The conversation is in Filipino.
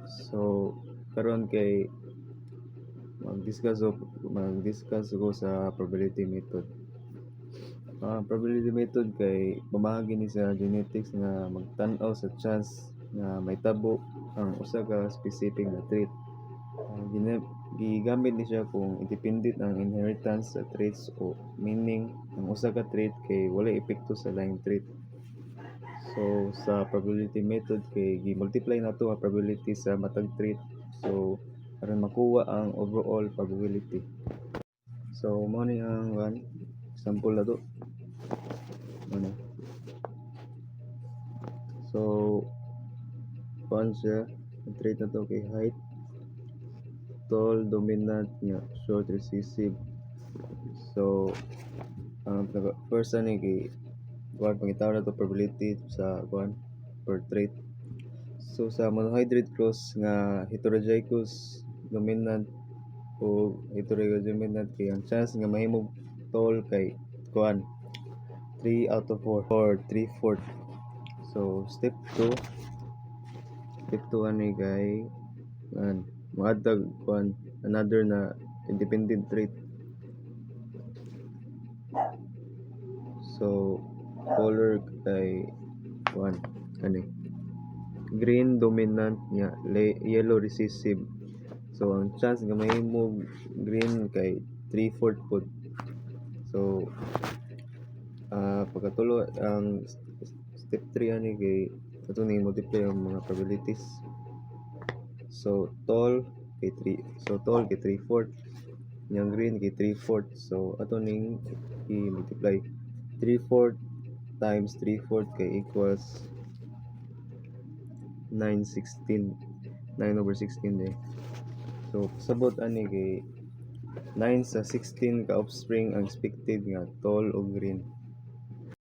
So karon kay mag-discuss ko sa probability method. Probability method kay pamahagi ni sa genetics nga magtan-aw sa chance nga may tabo ang usa ka specific nga trait. Gigamit ni siya kung independent ang inheritance sa traits o meaning ang usa ka trait kay walay epekto sa laing trait. So sa probability method kay gi-multiply nato ang probability sa matag trait, so aron makuha ang overall probability. So mo ni ang example na to. Ano? So kuan siya, ang trait na to kay height, tall, dominant, nga short, recessive. So ang first ni kay kuan pangitaw na to probability sa kuan per trait. So sa monohydrate cross nga heterozygous dominant o heterozygous dominant kay ang chance nga mahimong tall kay kuan 3 out of 4 or 3/4. So step 2 ani kay moadtag kuan another na independent trait. So color kay kuan ani green dominant nya yellow recessive. So ang chance nga mahimong green kay 3/4 pod. So pagkatulo ang step 3 ani kay ato ni multiply ang mga probabilities. So tall kay 3/4, yang green kay 3/4. So ato ning i-multiply 3/4 times 3/4 kay equals 9/16, 9/16 eh. So sabot ani kay 9 sa 16 ka offspring ang expected nga tall o green.